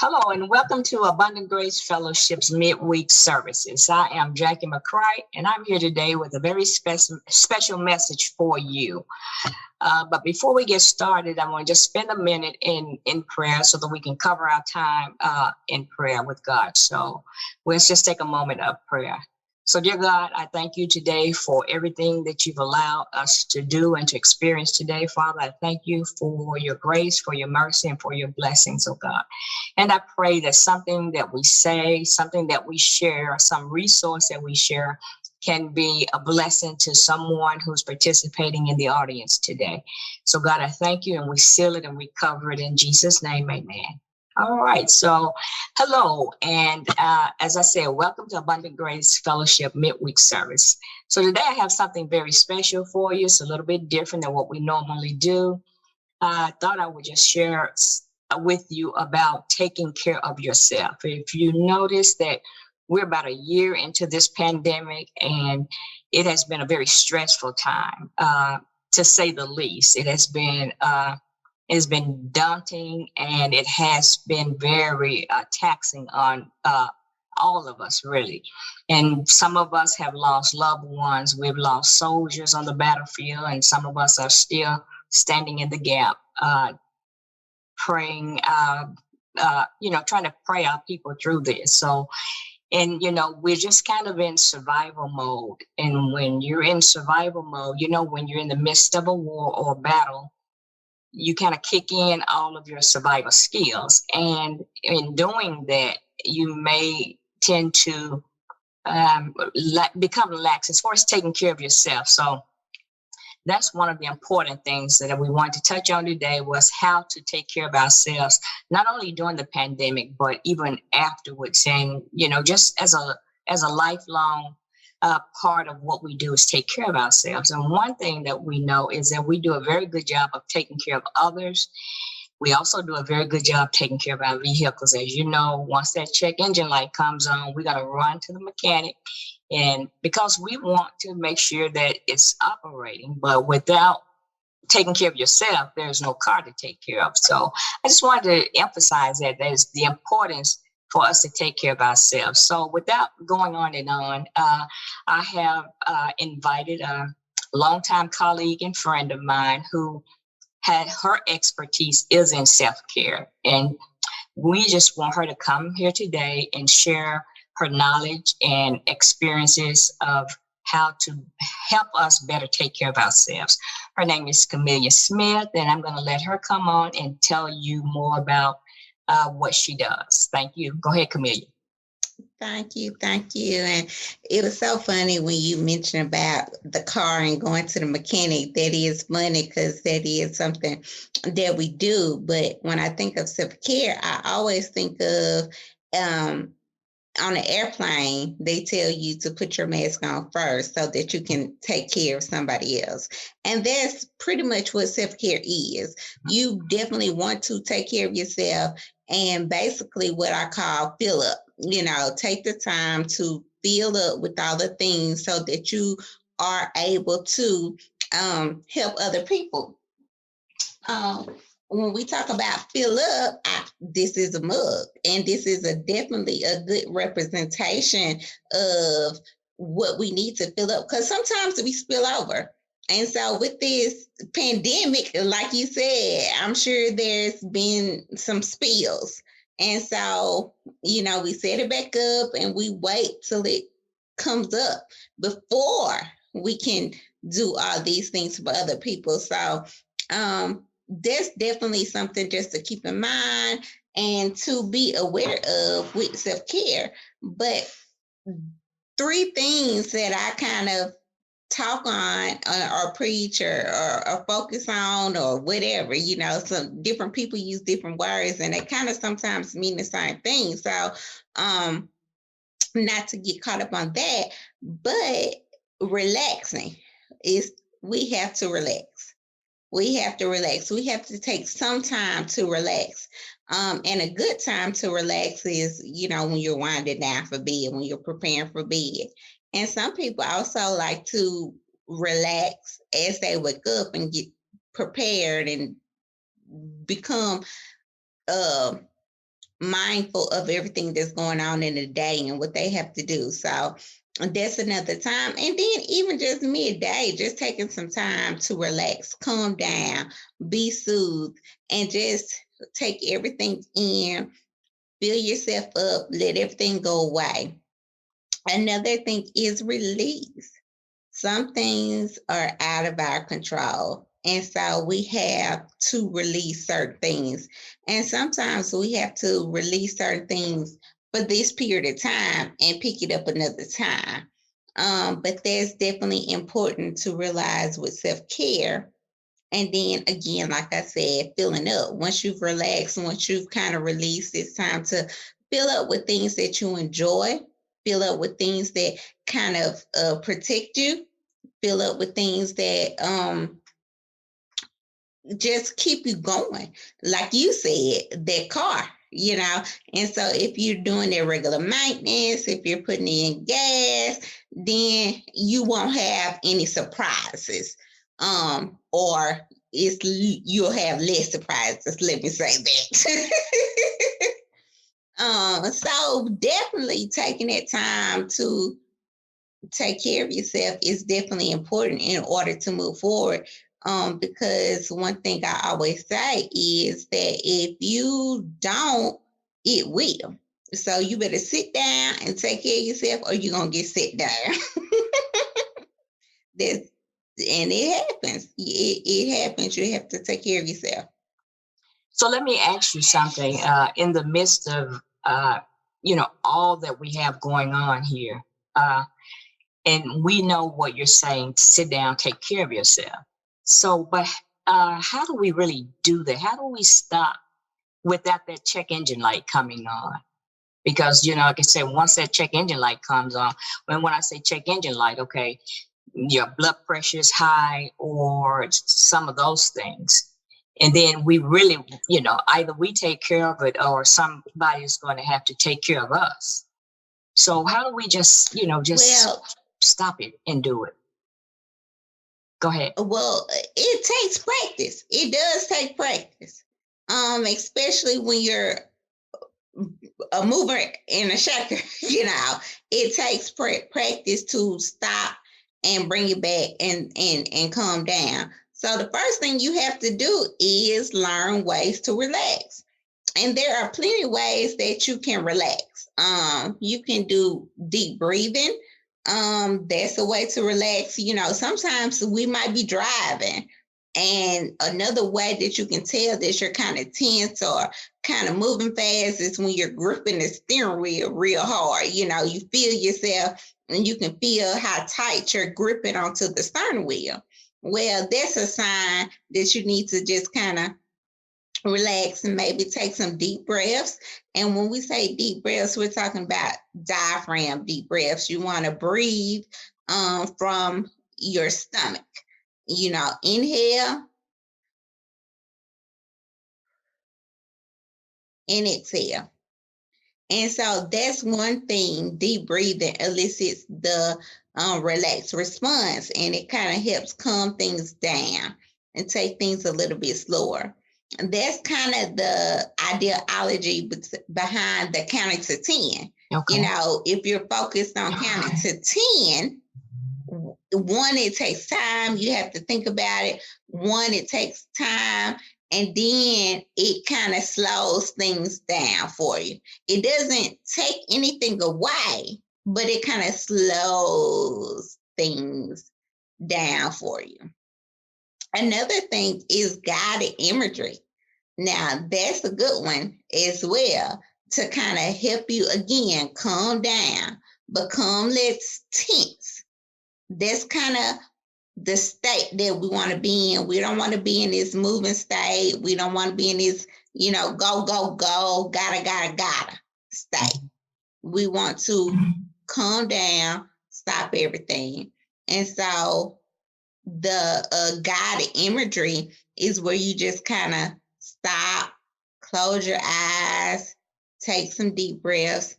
Hello and welcome to Abundant Grace Fellowship's midweek services. I am Jaqueline McCreight and I'm here today with a very special message for you. But before we get started, I want to just spend a minute in prayer so that we can cover our time in prayer with God. So let's just take a moment of prayer. So dear God, I thank you today for everything that you've allowed us to do and to experience today. Father, I thank you for your grace, for your mercy, and for your blessings, oh God. And I pray that something that we say, something that we share, some resource that we share can be a blessing to someone who's participating in the audience today. So God, I thank you, and we seal it and we cover it in Jesus' name, amen. All right, so hello, and as I said, welcome to Abundant Grace Fellowship midweek service. So today I have something very special for you. It's a little bit different than what we normally do. I thought I would just share with you about taking care of yourself. If you notice that we're about a year into this pandemic, and it has been a very stressful time, to say the least. It has been daunting, and it has been very taxing on all of us, really. And some of us have lost loved ones. We've lost soldiers on the battlefield, and some of us are still standing in the gap, praying, trying to pray our people through this. So, and, we're just kind of in survival mode. And when you're in survival mode, when you're in the midst of a war or a battle, you kind of kick in all of your survival skills. And in doing that, you may tend to become lax as far as taking care of yourself. So that's one of the important things that we wanted to touch on today, was how to take care of ourselves, not only during the pandemic, but even afterwards. And, just as a lifelong part of what we do is take care of ourselves. And one thing that we know is that we do a very good job of taking care of others. We also do a very good job taking care of our vehicles. As you know, once that check engine light comes on, we got to run to the mechanic, and because we want to make sure that it's operating. But without taking care of yourself, there's no car to take care of. So I just wanted to emphasize that there's the importance for us to take care of ourselves. So without going on and on, I have invited a longtime colleague and friend of mine who had her expertise is in self-care. And we just want her to come here today and share her knowledge and experiences of how to help us better take care of ourselves. Her name is Camelia Smith, and I'm going to let her come on and tell you more about what she does. Thank you. Go ahead, Camelia. Thank you. And it was so funny when you mentioned about the car and going to the mechanic. That is funny because that is something that we do. But when I think of self-care, I always think of on an airplane, they tell you to put your mask on first so that you can take care of somebody else. And that's pretty much what self-care is. You definitely want to take care of yourself, and basically what I call fill up. Take the time to fill up with all the things so that you are able to help other people. When we talk about fill up, this is a mug, and this is definitely a good representation of what we need to fill up, because sometimes we spill over. And so with this pandemic, like you said, I'm sure there's been some spills. And so, we set it back up and we wait till it comes up before we can do all these things for other people. So, that's definitely something just to keep in mind and to be aware of with self-care. But 3 things that I kind of talk on or preach or focus on or whatever, some different people use different words, and they kind of sometimes mean the same thing. So not to get caught up on that, but relaxing is, we have to relax. We have to relax. We have to take some time to relax. And a good time to relax is, when you're winding down for bed, when you're preparing for bed. And some people also like to relax as they wake up and get prepared and become mindful of everything that's going on in the day and what they have to do. So that's another time. And then even just midday, just taking some time to relax, calm down, be soothed, and just take everything in, fill yourself up, let everything go away. Another thing is release. Some things are out of our control. And so we have to release certain things. And sometimes we have to release certain things for this period of time and pick it up another time. But that's definitely important to realize with self care. And then again, like I said, filling up. Once you've relaxed, once you've kind of released, it's time to fill up with things that you enjoy, fill up with things that kind of protect you, fill up with things that just keep you going. Like you said, that car, you know. And so if you're doing their regular maintenance, if you're putting in gas, then you won't have any surprises. Or you'll have less surprises, let me say that. So definitely taking that time to take care of yourself is definitely important in order to move forward. Because one thing I always say is that if you don't, it will. So you better sit down and take care of yourself, or you're gonna get sit down. That's and it happens. It happens. You have to take care of yourself. So let me ask you something. In the midst of all that we have going on here, and we know what you're saying: sit down, take care of yourself. So, but how do we really do that? How do we stop without that check engine light coming on? Because like I said, once that check engine light comes on, when I say check engine light, okay, your blood pressure is high or some of those things. And then we really, either we take care of it or somebody is going to have to take care of us. So how do we just Well, stop it and do it? Go ahead. well, it takes practice. It does take practice. Especially when you're a mover and a shaker, it takes practice to stop and bring it back and calm down. So the first thing you have to do is learn ways to relax. And there are plenty of ways that you can relax. You can do deep breathing. That's a way to relax. Sometimes we might be driving, and another way that you can tell that you're kind of tense or kind of moving fast is when you're gripping the steering wheel real hard. You feel yourself and you can feel how tight you're gripping onto the steering wheel. Well, that's a sign that you need to just kind of relax and maybe take some deep breaths. And when we say deep breaths, we're talking about diaphragm deep breaths. You want to breathe from your stomach. Inhale and exhale. And so that's one thing. Deep breathing elicits the relaxed response, and it kind of helps calm things down and take things a little bit slower. And that's kind of the ideology behind the counting to 10. Okay. If you're focused on counting to 10, one, it takes time. You have to think about it. One, it takes time. And then it kind of slows things down for you. It doesn't take anything away, but it kind of slows things down for you. Another thing is guided imagery. Now, that's a good one as well to kind of help you, again, calm down, become less tense. That's kind of the state that we want to be in. We don't want to be in this moving state. We don't want to be in this, go, go, go, gotta state. We want to calm down, stop everything. And so the guided imagery is where you just kind of stop, close your eyes, take some deep breaths,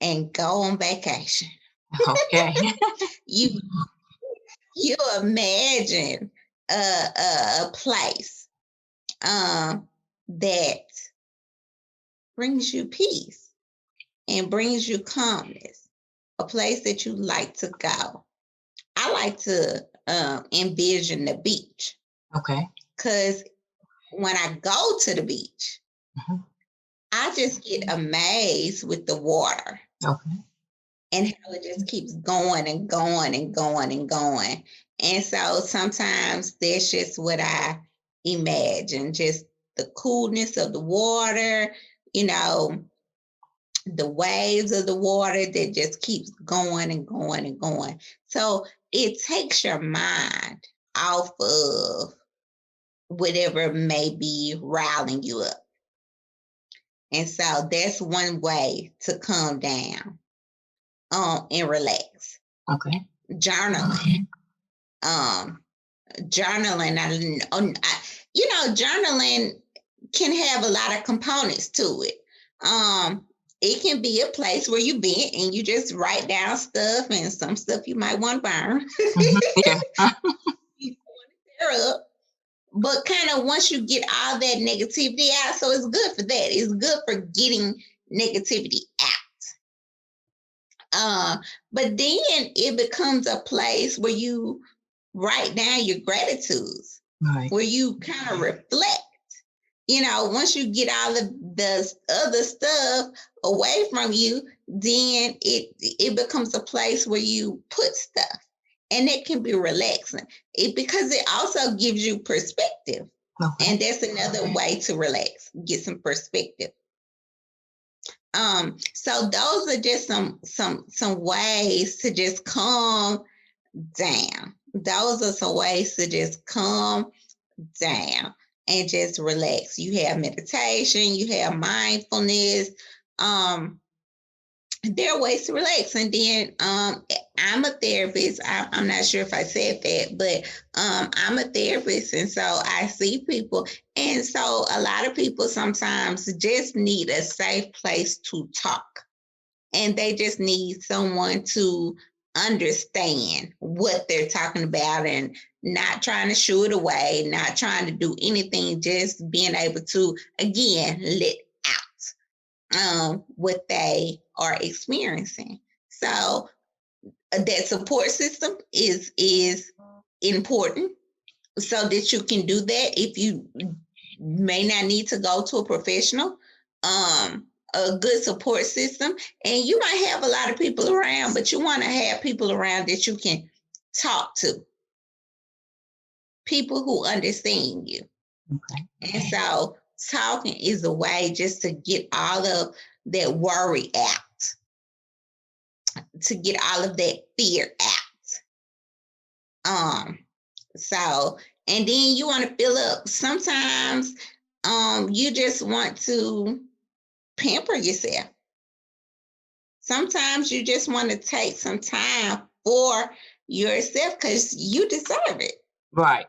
and go on vacation. Okay. you you imagine a place that brings you peace and brings you calmness, a place that you like to go. I like to envision the beach Okay. because when I go to the beach, Mhm. I just get amazed with the water Okay. and how it just keeps going and going and going and going. And so sometimes that's just what I imagine, just the coolness of the water, you know, the waves of the water that just keeps going and going and going. So it takes your mind off of whatever may be riling you up. And so that's one way to calm down and relax. Okay. Journaling. Um, journaling, journaling can have a lot of components to it. It can be a place where you been and you just write down stuff, and some stuff you might want to burn. Mhm. Yeah. You want to tear up. But kind of once you get all that negativity out, so it's good for that. It's good for getting negativity out. But then it becomes a place where you write down your gratitudes, Right. where you kind of reflect. Once you get all of the other stuff away from you, then it becomes a place where you put stuff, and it can be relaxing. Because it also gives you perspective, Okay. and that's another way to relax, get some perspective. So those are just some ways to just calm down. Those are some ways to just calm down and just relax. You have meditation, you have mindfulness. There are ways to relax. And then I'm a therapist. I'm not sure if I said that, but I'm a therapist. And so I see people. And so a lot of people sometimes just need a safe place to talk. And they just need someone to understand what they're talking about and not trying to shoo it away, not trying to do anything, just being able to, again, let out what they are experiencing. So that support system is important so that you can do that. If you may not need to go to a professional, a good support system, and you might have a lot of people around, but you want to have people around that you can talk to, people who understand you. Okay. And so talking is a way just to get all of that worry out, to get all of that fear out. So, and then you want to fill up. Sometimes you just want to pamper yourself. Sometimes you just want to take some time for yourself because you deserve it. Right.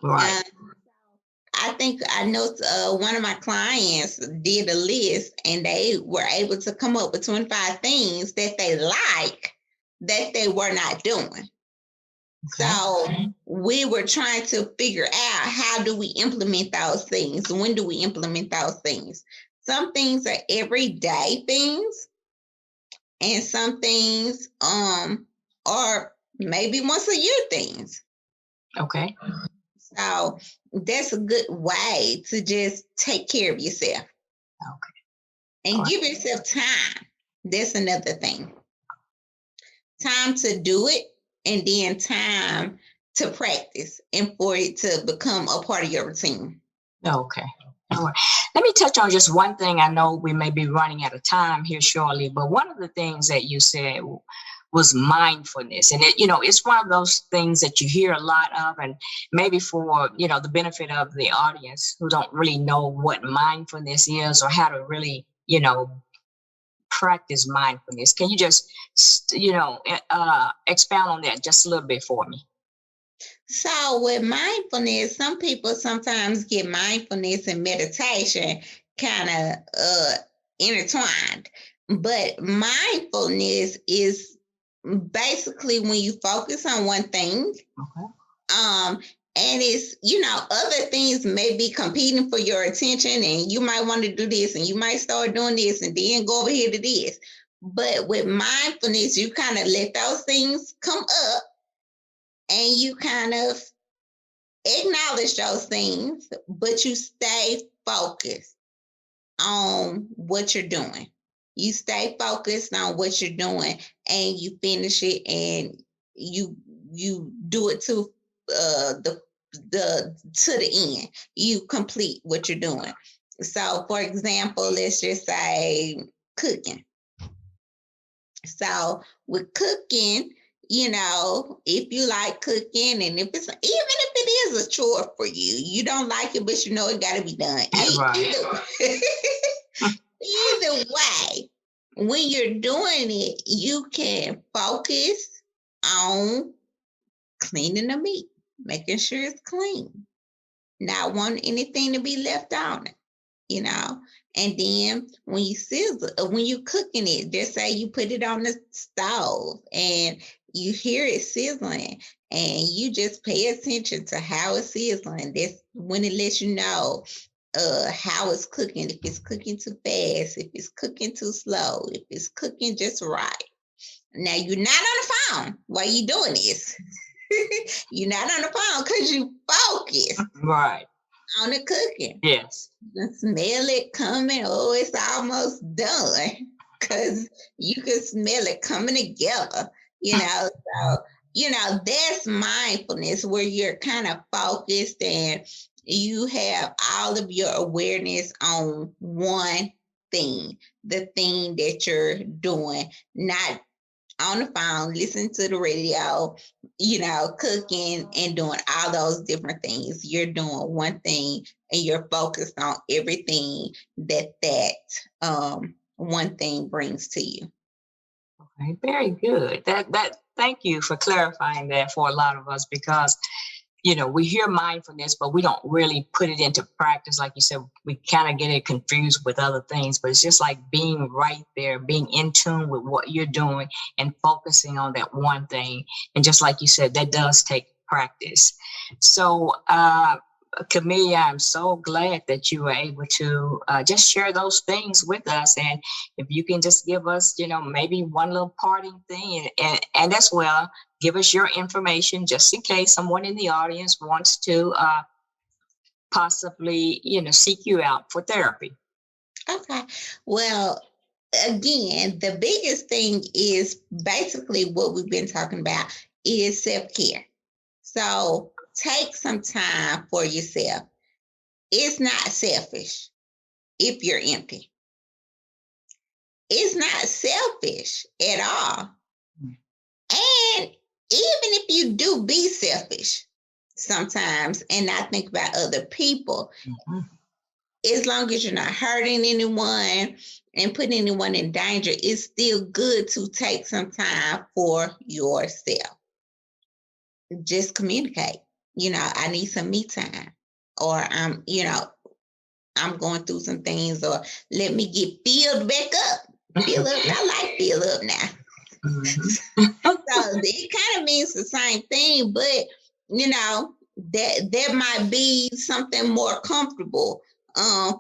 Right. I think I know one of my clients did a list and they were able to come up with 25 things that they like that they were not doing. Okay. So we were trying to figure out, how do we implement those things? When do we implement those things? Some things are everyday things, and some things are maybe once a year things. Okay. So that's a good way to just take care of yourself. Okay. And All right. give yourself time. That's another thing. Time to do it, and then time to practice and for it to become a part of your routine. Okay. All right. Let me touch on just one thing. I know we may be running out of time here shortly, but one of the things that you said was mindfulness. And it's one of those things that you hear a lot of, and maybe for, the benefit of the audience who don't really know what mindfulness is or how to really, practice mindfulness. Can you just, expound on that just a little bit for me? So with mindfulness, some people sometimes get mindfulness and meditation kind of intertwined. But mindfulness is basically when you focus on one thing, Okay. um, And it's, other things may be competing for your attention, and you might want to do this, and you might start doing this, and then go over here to this. But with mindfulness, you kind of let those things come up, and you kind of acknowledge those things, but you stay focused on what you're doing. You stay focused on what you're doing, and you finish it, and you do it to the end. You complete what you're doing. So, for example, let's just say cooking. So with cooking, if you like cooking, and if it's, even if it is a chore for you, you don't like it, but it got to be done. Right. Either way, when you're doing it, you can focus on cleaning the meat, making sure it's clean, not wanting anything to be left on it. And then when you cooking it, just say you put it on the stove and you hear it sizzling, and you just pay attention to how it's sizzling. That's when it lets you know how it's cooking, if it's cooking too fast, if it's cooking too slow, if it's cooking just right. Now, you're not on the phone while you're doing this. You're not on the phone because you focus Right. on the cooking. Yes. You can smell it coming. Oh, it's almost done, because you can smell it coming together. So that's mindfulness, where you're kind of focused and you have all of your awareness on one thing, the thing that you're doing, not on the phone, listening to the radio, cooking and doing all those different things. You're doing one thing, and you're focused on everything that one thing brings to you. Okay, very good. Thank you for clarifying that for a lot of us, because we hear mindfulness, but we don't really put it into practice. Like you said, we kind of get it confused with other things, but it's just like being right there, being in tune with what you're doing and focusing on that one thing. And just like you said, that does take practice. So, Camelia, I'm so glad that you were able to just share those things with us. And if you can just give us, maybe one little parting thing, and as well, give us your information just in case someone in the audience wants to possibly, seek you out for therapy. Okay. Well, again, the biggest thing is basically what we've been talking about is self-care. So take some time for yourself. It's not selfish if you're empty. It's not selfish at all. And even if you do be selfish sometimes and not think about other people, as long as you're not hurting anyone and putting anyone in danger, it's still good to take some time for yourself. Just communicate. I need some me time, or I'm going through some things, or let me get filled back up. Fill up. I like fill up now. So it kind of means the same thing, but that might be something more comfortable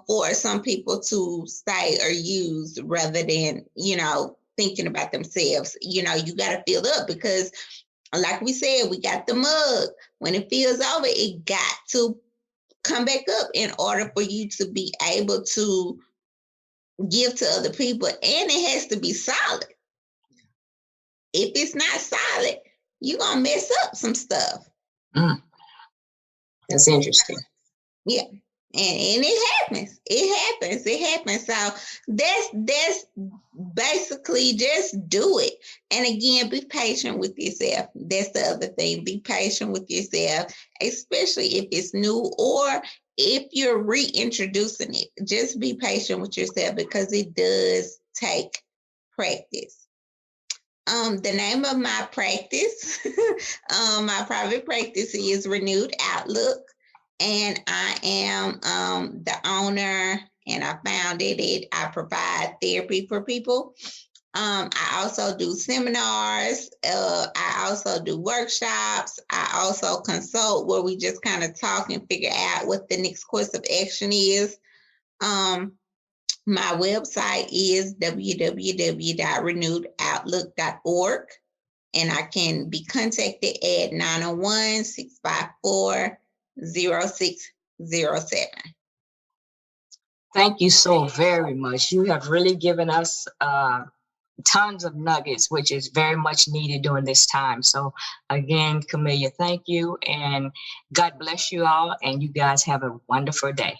for some people to say or use, rather than thinking about themselves. You got to fill up, because like we said, we got the mug. When it fills over, it got to come back up in order for you to be able to give to other people, and it has to be solid. If it's not solid, you're going to mess up some stuff. That's interesting. Yeah. And it happens. So that's basically, just do it. And again, be patient with yourself. That's the other thing. Be patient with yourself, especially if it's new, or if you're reintroducing it. Just be patient with yourself, because it does take practice. The name of my practice, my private practice, is Renewed Outlook. And I am the owner, and I founded it. I provide therapy for people. I also do seminars. I also do workshops. I also consult where we just kind of talk and figure out what the next course of action is. Um, my website is www.renewedoutlook.org, and I can be contacted at 901-654-0607. Thank you so very much. You have really given us tons of nuggets, which is very much needed during this time. So again, Camelia, thank you, and God bless you all, and you guys have a wonderful day.